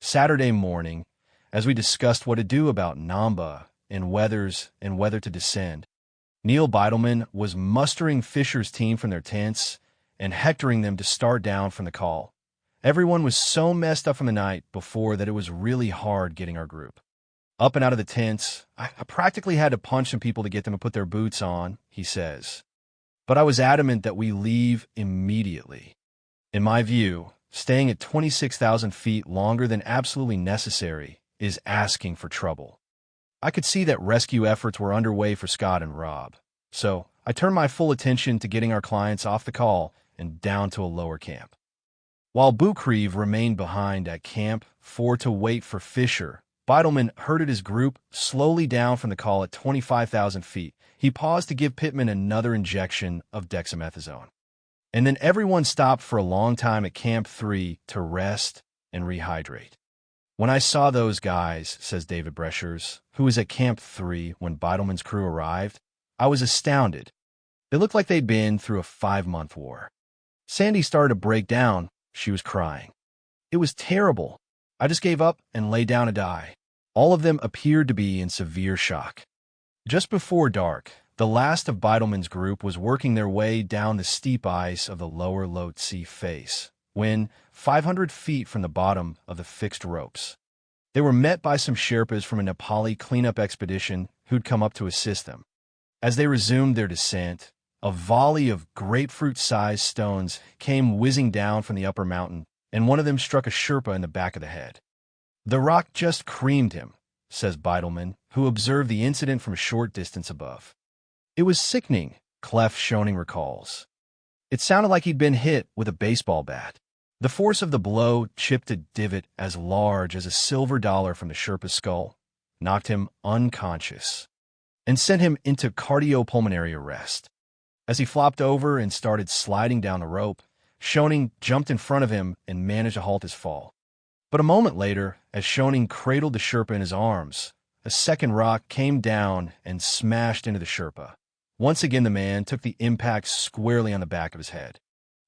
Saturday morning, as we discussed what to do about Namba and whether to descend, Neil Beidelman was mustering Fisher's team from their tents and hectoring them to start down from the call. Everyone was so messed up from the night before that it was really hard getting our group up and out of the tents. I practically had to punch some people to get them to put their boots on, he says. But I was adamant that we leave immediately. In my view, staying at 26,000 feet longer than absolutely necessary is asking for trouble. I could see that rescue efforts were underway for Scott and Rob, so I turned my full attention to getting our clients off the call and down to a lower camp. While Bukreve remained behind at Camp 4 to wait for Fisher, Beidelman herded his group slowly down from the call at 25,000 feet. He paused to give Pittman another injection of dexamethasone. And then everyone stopped for a long time at Camp 3 to rest and rehydrate. When I saw those guys, says David Breschers, who was at Camp 3 when Beidelman's crew arrived, I was astounded. They looked like they'd been through a 5-month war. Sandy started to break down. She was crying. It was terrible. I just gave up and lay down to die. All of them appeared to be in severe shock. Just before dark, the last of Beidelman's group was working their way down the steep ice of the lower Lhotse face, when, 500 feet from the bottom of the fixed ropes, they were met by some Sherpas from a Nepali cleanup expedition who'd come up to assist them. As they resumed their descent, a volley of grapefruit-sized stones came whizzing down from the upper mountain, and one of them struck a Sherpa in the back of the head. The rock just creamed him, says Beidelman, who observed the incident from a short distance above. It was sickening, Clef Schoening recalls. It sounded like he'd been hit with a baseball bat. The force of the blow chipped a divot as large as a silver dollar from the Sherpa's skull, knocked him unconscious, and sent him into cardiopulmonary arrest. As he flopped over and started sliding down the rope, Schoening jumped in front of him and managed to halt his fall. But a moment later, as Schoening cradled the Sherpa in his arms, a second rock came down and smashed into the Sherpa. Once again, the man took the impact squarely on the back of his head.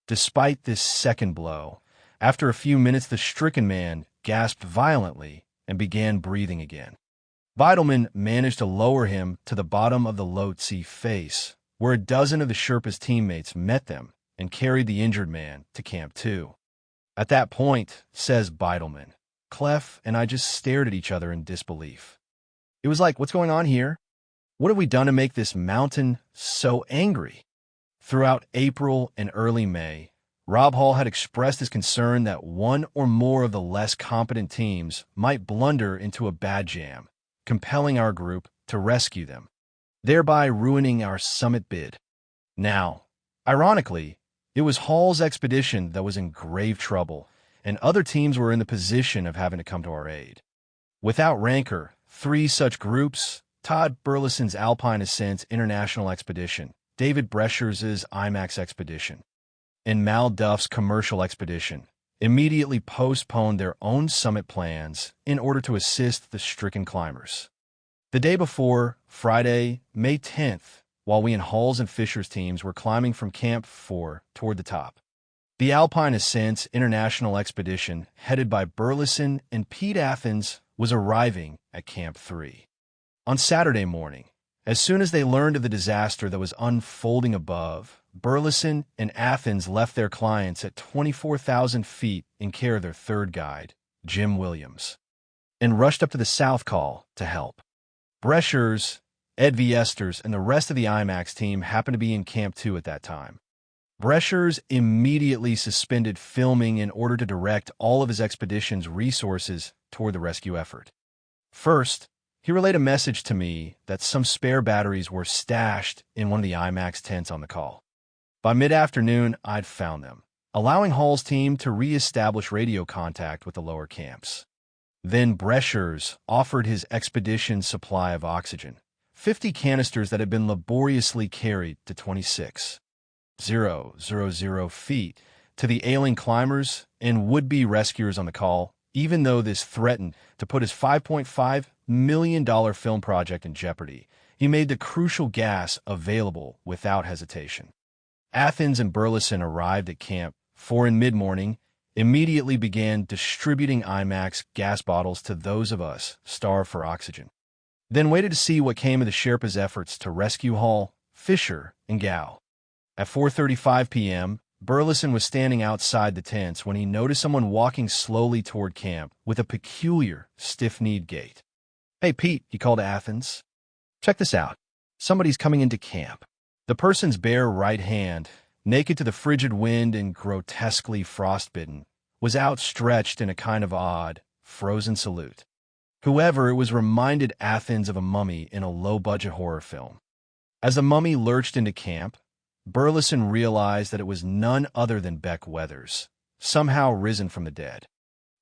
Despite this second blow, after a few minutes, the stricken man gasped violently and began breathing again. Beidelman managed to lower him to the bottom of the Lhotse face, where a dozen of the Sherpa's teammates met them and carried the injured man to Camp 2. At that point, says Beidelman, Clef and I just stared at each other in disbelief. It was like, what's going on here? What have we done to make this mountain so angry? Throughout April and early May, Rob Hall had expressed his concern that one or more of the less competent teams might blunder into a bad jam, compelling our group to rescue them, thereby ruining our summit bid. Now, ironically, it was Hall's expedition that was in grave trouble, and other teams were in the position of having to come to our aid. Without rancor, 3 such groups, Todd Burleson's Alpine Ascent International Expedition, David Breschers' IMAX Expedition, and Mal Duff's Commercial Expedition, immediately postponed their own summit plans in order to assist the stricken climbers. The day before, Friday, May 10th, while we in Hall's and Fisher's teams were climbing from Camp 4 toward the top, the Alpine Ascent International Expedition, headed by Burleson and Pete Athens, was arriving at Camp 3. On Saturday morning, as soon as they learned of the disaster that was unfolding above, Burleson and Athens left their clients at 24,000 feet in care of their third guide, Jim Williams, and rushed up to the South Col to help. Breschers, Ed V. Esters, and the rest of the IMAX team happened to be in Camp 2 at that time. Breschers immediately suspended filming in order to direct all of his expedition's resources toward the rescue effort. First, he relayed a message to me that some spare batteries were stashed in one of the IMAX tents on the call. By mid-afternoon, I'd found them, allowing Hall's team to re-establish radio contact with the lower camps. Then Breschers offered his expedition's supply of oxygen, 50 canisters that had been laboriously carried to 26,000 feet to the ailing climbers and would-be rescuers on the call, even though this threatened to put his $5.5 million film project in jeopardy. He made the crucial gas available without hesitation. Athens and Burleson arrived at Camp 4 in mid-morning, immediately began distributing IMAX gas bottles to those of us starved for oxygen. Then waited to see what came of the Sherpas' efforts to rescue Hall, Fisher, and Gao. At 4:35 p.m., Burleson was standing outside the tents when he noticed someone walking slowly toward camp with a peculiar, stiff-kneed gait. "Hey, Pete," he called to Athens. "Check this out. Somebody's coming into camp." The person's bare right hand, naked to the frigid wind and grotesquely frostbitten, was outstretched in a kind of odd, frozen salute. Whoever it was reminded Athens of a mummy in a low-budget horror film. As the mummy lurched into camp, Burleson realized that it was none other than Beck Weathers, somehow risen from the dead.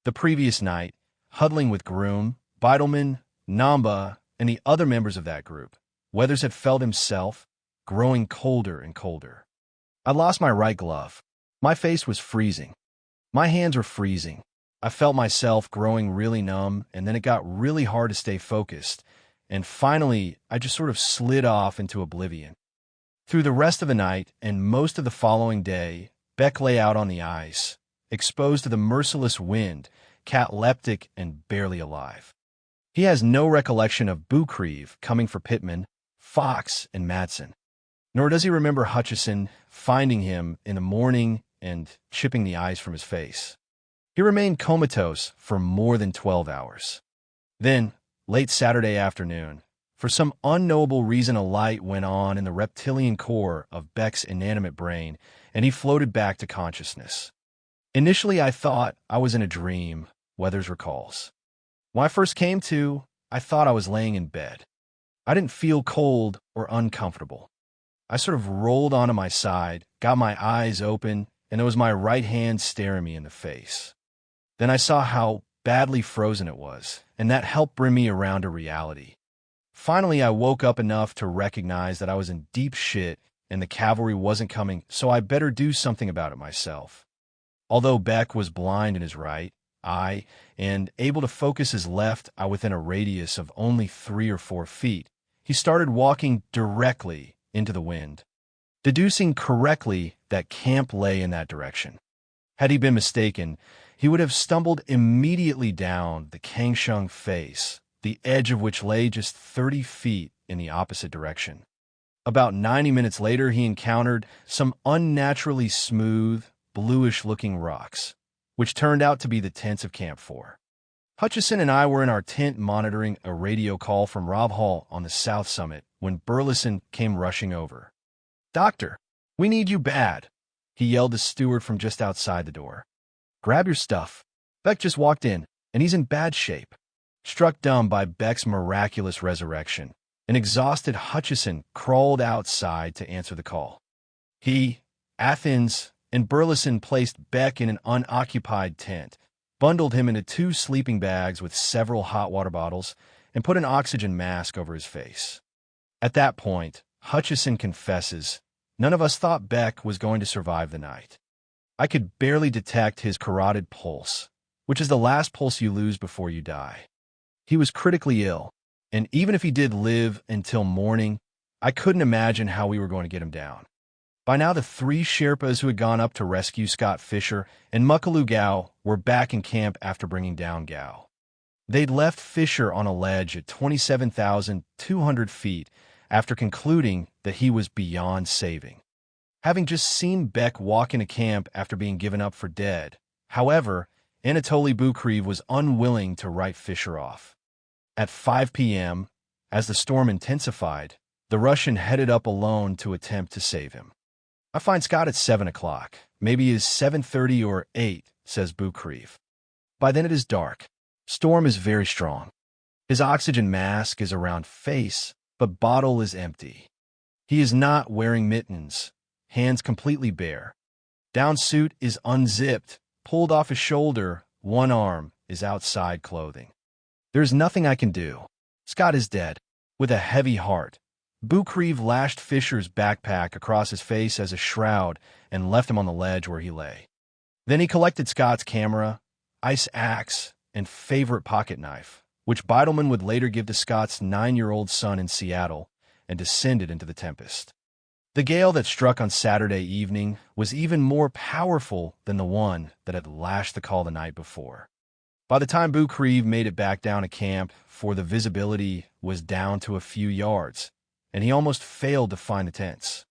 The previous night, huddling with Groom, Beidelman, Namba, and the other members of that group, Weathers had felt himself growing colder and colder. "I lost my right glove. My face was freezing. My hands were freezing. I felt myself growing really numb, and then it got really hard to stay focused, and finally, I just sort of slid off into oblivion." Through the rest of the night and most of the following day, Beck lay out on the ice, exposed to the merciless wind, cataleptic and barely alive. He has no recollection of Bucrieve coming for Pittman, Fox, and Madsen. Nor does he remember Hutchison finding him in the morning and chipping the ice from his face. He remained comatose for more than 12 hours. Then, late Saturday afternoon, for some unknowable reason, a light went on in the reptilian core of Beck's inanimate brain, and he floated back to consciousness. "Initially, I thought I was in a dream," Weathers recalls. "When I first came to, I thought I was laying in bed. I didn't feel cold or uncomfortable. I sort of rolled onto my side, got my eyes open, and there was my right hand staring me in the face. Then I saw how badly frozen it was, and that helped bring me around to reality. Finally, I woke up enough to recognize that I was in deep shit and the cavalry wasn't coming, so I better do something about it myself." Although Beck was blind in his right eye and able to focus his left eye within a radius of only 3 or 4 feet, he started walking directly into the wind, deducing correctly that camp lay in that direction. Had he been mistaken, he would have stumbled immediately down the Kangshung face, the edge of which lay just 30 feet in the opposite direction. About 90 minutes later, he encountered some unnaturally smooth, bluish-looking rocks, which turned out to be the tents of Camp 4. Hutchison and I were in our tent monitoring a radio call from Rob Hall on the South Summit when Burleson came rushing over. "Doctor, we need you bad," he yelled to Stewart from just outside the door. "Grab your stuff. Beck just walked in, and he's in bad shape." Struck dumb by Beck's miraculous resurrection, an exhausted Hutchison crawled outside to answer the call. He, Athens, and Burleson placed Beck in an unoccupied tent, bundled him into 2 sleeping bags with several hot water bottles, and put an oxygen mask over his face. At that point, Hutchison confesses, "None of us thought Beck was going to survive the night. I could barely detect his carotid pulse, which is the last pulse you lose before you die. He was critically ill, and even if he did live until morning, I couldn't imagine how we were going to get him down." By now, the 3 Sherpas who had gone up to rescue Scott Fisher and Mukalu Gao were back in camp after bringing down Gao. They'd left Fisher on a ledge at 27,200 feet after concluding that he was beyond saving. Having just seen Beck walk into camp after being given up for dead, however, Anatoly Bucrieve was unwilling to write Fisher off. At 5 p.m., as the storm intensified, the Russian headed up alone to attempt to save him. "I find Scott at 7 o'clock. Maybe it's 7:30 or 8, says Bucrieve. By then it is dark. Storm is very strong. His oxygen mask is around face, but bottle is empty. He is not wearing mittens, hands completely bare. Down suit is unzipped, pulled off his shoulder, one arm is outside clothing. There's nothing I can do. Scott is dead." With a heavy heart, Bucrieve lashed Fisher's backpack across his face as a shroud and left him on the ledge where he lay. Then he collected Scott's camera, ice axe, and favorite pocket knife, which Beidelman would later give to Scott's 9-year-old son in Seattle, and descended into the Tempest. The gale that struck on Saturday evening was even more powerful than the one that had lashed the call the night before. By the time Boo Creve made it back down to camp, the visibility was down to a few yards, and he almost failed to find the tents.